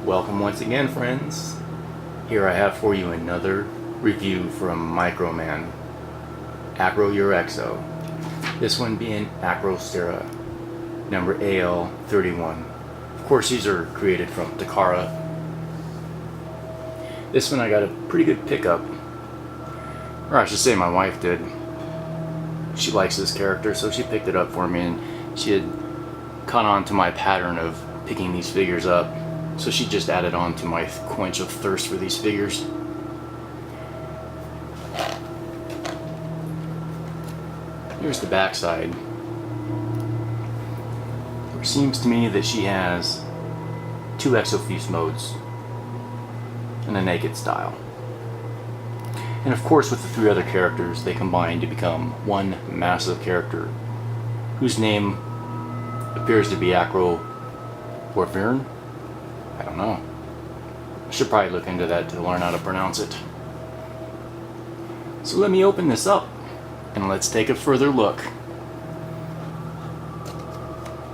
Welcome once again, friends. Here I have for you another review from Microman, Acroyearexo. This one being Acrostera, number AL-31. Of course, these are created from Takara. This one I got a pretty good pickup, or I should say my wife did. She likes this character, so she picked it up for me, and she had caught on to my pattern of picking these figures up, so she just added on to my quench of thirst for these figures. Here's the back side. It seems to me that she has two exofuse modes and a naked style. And of course, with the three other characters, they combine to become one massive character whose name appears to be Acroyearexo. I don't know. I should probably look into that to learn how to pronounce it. So let me open this up and let's take a further look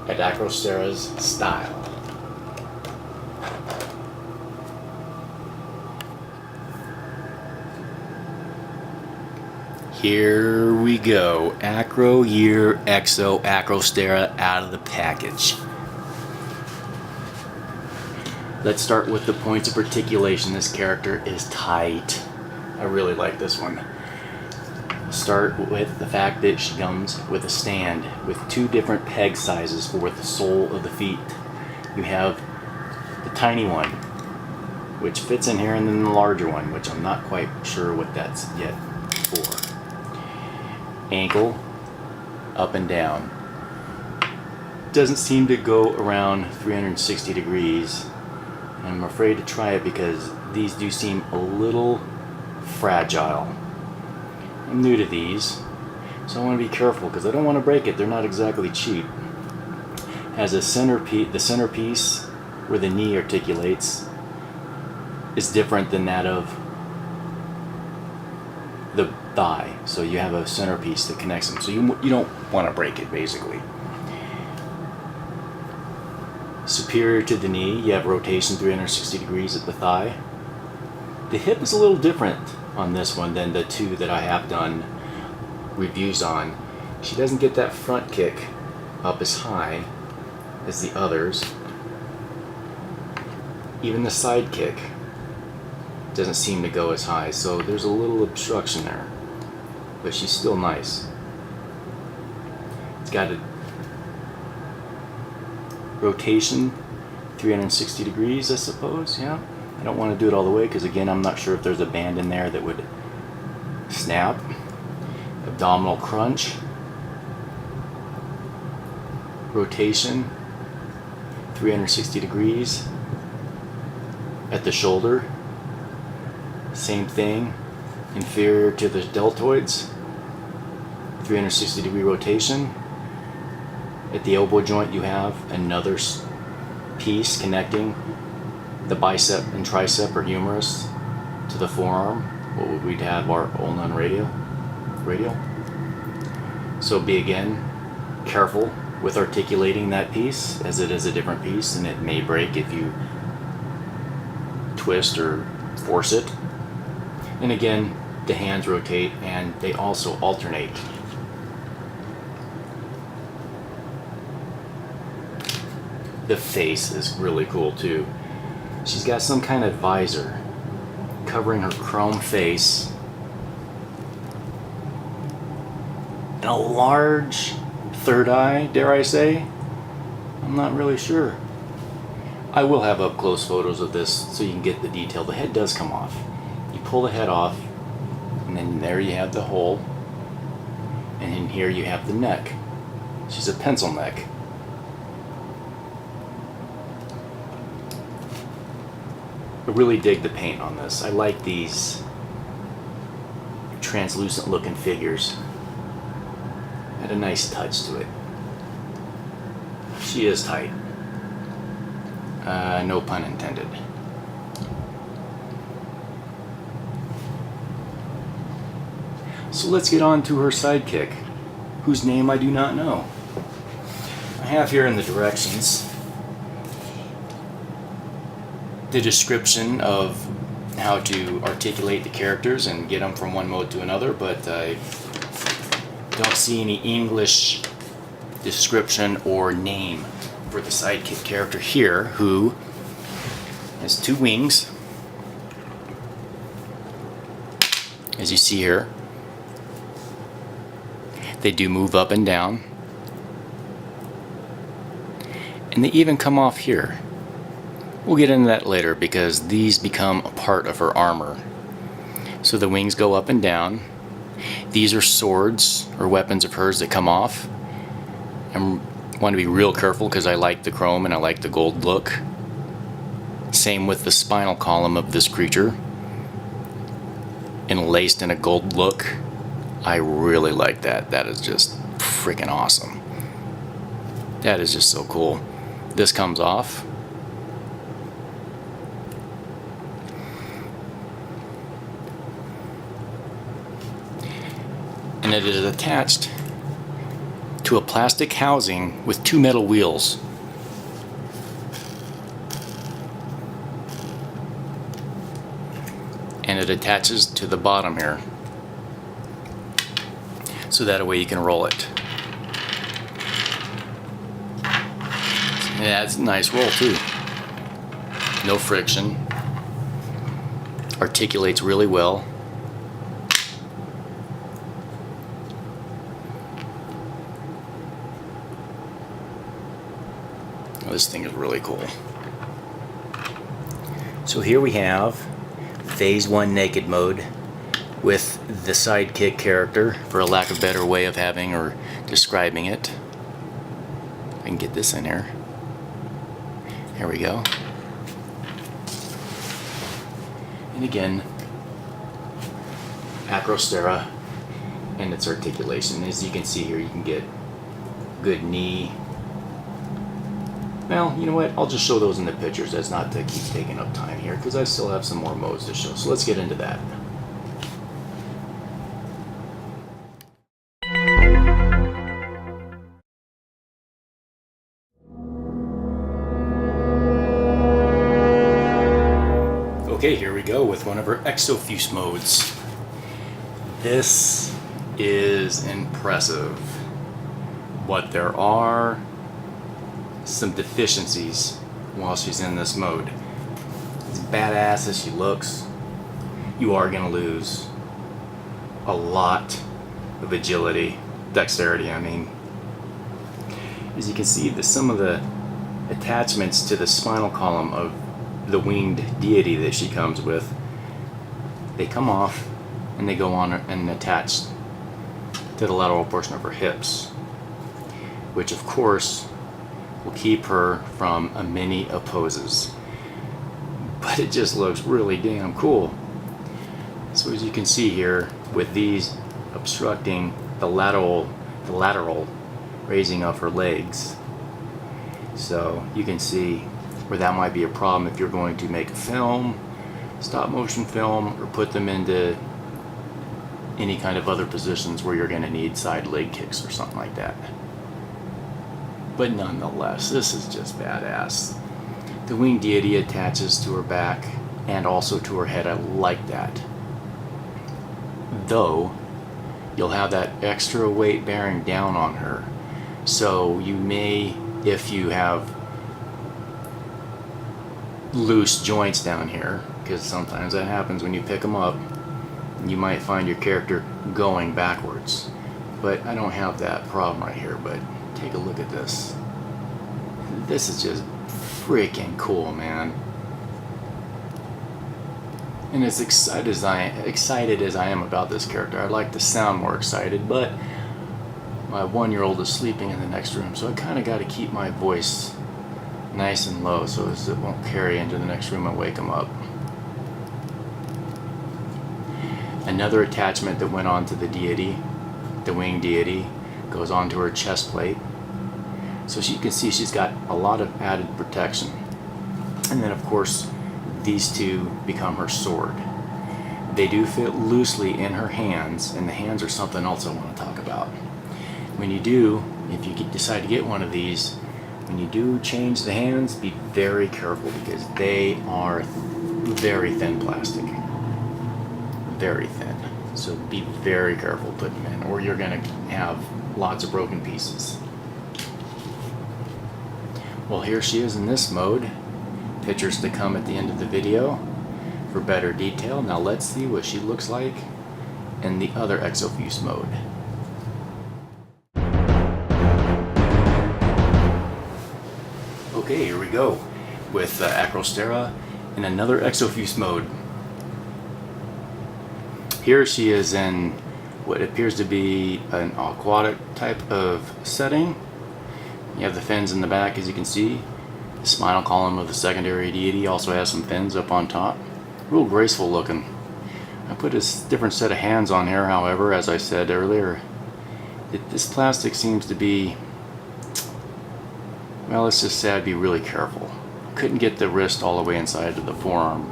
at Acrostera's style. Here we go. Acroyearexo Acrostera out of the package. Let's start with the points of articulation. This character is tight. I really like this one. Start with the fact that she comes with a stand with two different peg sizes for the sole of the feet. You have the tiny one, which fits in here, and then the larger one, which I'm not quite sure what that's yet for. Ankle, up and down. Doesn't seem to go around 360 degrees. I'm afraid to try it because these do seem a little fragile. I'm new to these, so I want to be careful because I don't want to break it. They're not exactly cheap. Has a centerpiece. The centerpiece where the knee articulates is different than that of the thigh. So you have a centerpiece that connects them. So you don't want to break it, basically. Superior to the knee, you have rotation 360 degrees at the thigh. The hip is a little different on this one than the two that I have done reviews on. She doesn't get that front kick up as high as the others. Even the side kick doesn't seem to go as high, so there's a little obstruction there. But she's still nice. It's got a rotation 360 degrees, I suppose. Yeah, I don't want to do it all the way because again, I'm not sure if there's a band in there that would snap. Abdominal crunch, rotation 360 degrees at the shoulder. Same thing, inferior to the deltoids, 360 degree rotation. At the elbow joint, you have another piece connecting the bicep and tricep or humerus to the forearm. What would we have? Our ulnar radial. So be again careful with articulating that piece, as it is a different piece and it may break if you twist or force it. And again, the hands rotate and they also alternate. The face is really cool too. She's got some kind of visor covering her chrome face and a large third eye, dare I say? I'm not really sure. I will have up close photos of this so you can get the detail. The head does come off. You pull the head off and then there you have the hole, and in here you have the neck. She's a pencil neck. I really dig the paint on this. I like these translucent looking figures. Had a nice touch to it. She is tight. No pun intended. So let's get on to her sidekick, whose name I do not know. I have here in the directions the description of how to articulate the characters and get them from one mode to another, but I don't see any English description or name for the sidekick character here, who has two wings, as you see here. They do move up and down, and they even come off here. We'll get into that later because these become a part of her armor. So the wings go up and down. These are swords or weapons of hers that come off. I want to be real careful because I like the chrome and I like the gold look. Same with the spinal column of this creature, enlaced in a gold look. I really like that. That is just freaking awesome. That is just so cool. This comes off. And it is attached to a plastic housing with two metal wheels. And it attaches to the bottom here, so that way you can roll it. Yeah, it's a nice roll too. No friction. Articulates really well. This thing is really cool. So here we have Phase 1 Naked Mode with the sidekick character, for a lack of a better way of having or describing it. I can get this in here. There we go. And again, Acrostera and its articulation. As you can see here, you can get good knee. Well, you know what? I'll just show those in the pictures. That's not to keep taking up time here because I still have some more modes to show. So let's get into that. Okay, here we go with one of our Exofuse modes. This is impressive, but there are some deficiencies while she's in this mode. As badass as she looks, you are going to lose a lot of agility, dexterity, I mean. As you can see, some of the attachments to the spinal column of the winged deity that she comes with, they come off and they go on and attach to the lateral portion of her hips, which of course will keep her from many opposes. But it just looks really damn cool. So as you can see here, with these obstructing the lateral raising of her legs, so you can see where that might be a problem if you're going to make a film, stop motion film, or put them into any kind of other positions where you're going to need side leg kicks or something like that. But nonetheless, this is just badass. The winged deity attaches to her back and also to her head. I like that. Though, you'll have that extra weight bearing down on her. So you may, if you have loose joints down here, because sometimes that happens when you pick them up, you might find your character going backwards. But I don't have that problem right here, but take a look at this. This is just freaking cool, man. And as excited as I am about this character, I'd like to sound more excited, but my 1-year-old is sleeping in the next room, so I kind of got to keep my voice nice and low so as it won't carry into the next room and wake him up. Another attachment that went on to the deity, the winged deity, goes onto her chest plate. So you can see she's got a lot of added protection. And then of course these two become her sword. They do fit loosely in her hands, and the hands are something else I want to talk about. When you do, if you decide to get one of these, when you do change the hands, be very careful because they are very thin plastic. Very thin. So be very careful putting them in, or you're going to have lots of broken pieces. Well, here she is in this mode. Pictures to come at the end of the video for better detail. Now let's see what she looks like in the other Exofuse mode. Okay, here we go with Acrostera in another Exofuse mode. Here she is in what appears to be an aquatic type of setting. You have the fins in the back, as you can see. The spinal column of the secondary deity also has some fins up on top. Real graceful looking. I put a different set of hands on here, however, as I said earlier. This plastic seems to be, well, let's just say I'd be really careful. Couldn't get the wrist all the way inside to the forearm.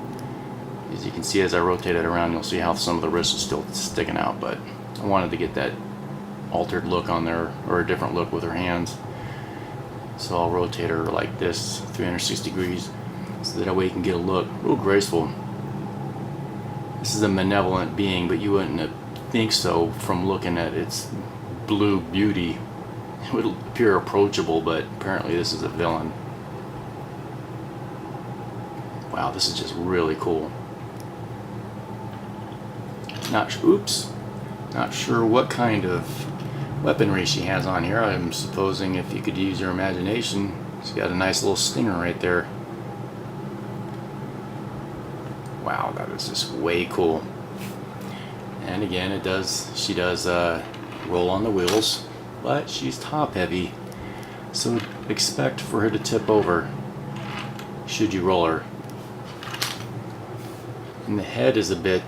As you can see, as I rotate it around, you'll see how some of the wrist is still sticking out, but I wanted to get that altered look on there, or a different look with her hands. So I'll rotate her like this, 360 degrees, so that way you can get a look. Real graceful. This is a malevolent being, but you wouldn't think so from looking at its blue beauty. It would appear approachable, but apparently this is a villain. Wow, this is just really cool. Not sure what kind of weaponry she has on here. I'm supposing if you could use your imagination, she's got a nice little stinger right there. Wow, that is just way cool. And again, she does roll on the wheels, but she's top heavy, so expect for her to tip over should you roll her. And the head is a bit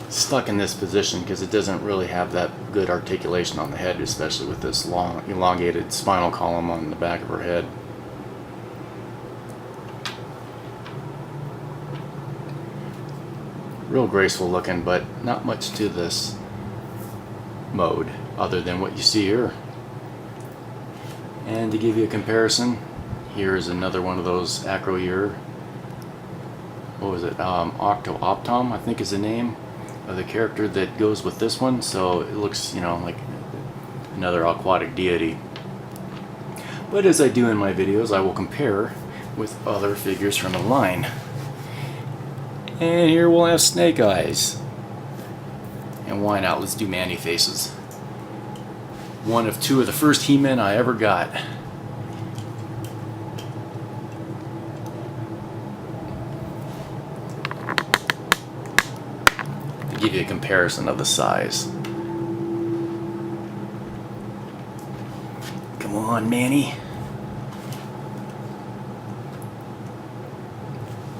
stuck in this position because it doesn't really have that good articulation on the head, especially with this long elongated spinal column on the back of her head. Real graceful looking, but not much to this mode other than what you see here. And to give you a comparison, here is another one of those Acroyear, what was it, Octo-Optom I think is the name of the character that goes with this one. So it looks, you know, like another aquatic deity. But as I do in my videos, I will compare with other figures from the line. And here we'll have Snake Eyes. And why not? Let's do Manny faces. One of two of the first He-Men I ever got. To give you a comparison of the size. Come on, Manny.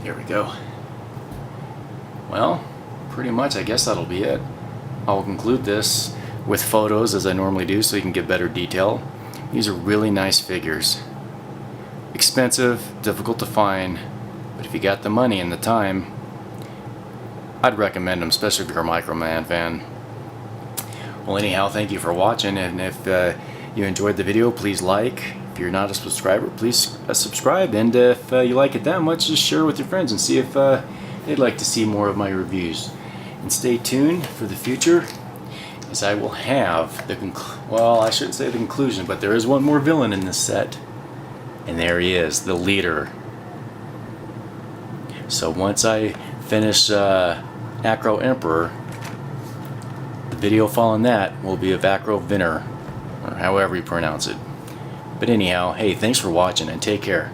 Here we go. Well, pretty much I guess that'll be it. I'll conclude this with photos as I normally do so you can get better detail. These are really nice figures. Expensive, difficult to find, but if you got the money and the time, I'd recommend them, especially if you're a Microman fan. Well, anyhow, thank you for watching, and if you enjoyed the video, please like. If you're not a subscriber, please subscribe, and if you like it that much, just share with your friends and see if they'd like to see more of my reviews. And stay tuned for the future, as I will have well, I shouldn't say the conclusion, but there is one more villain in this set, and there he is, the leader. So once I finish Acro Emperor, the video following that will be of Acro Vinner, or however you pronounce it. But anyhow, hey, thanks for watching and take care.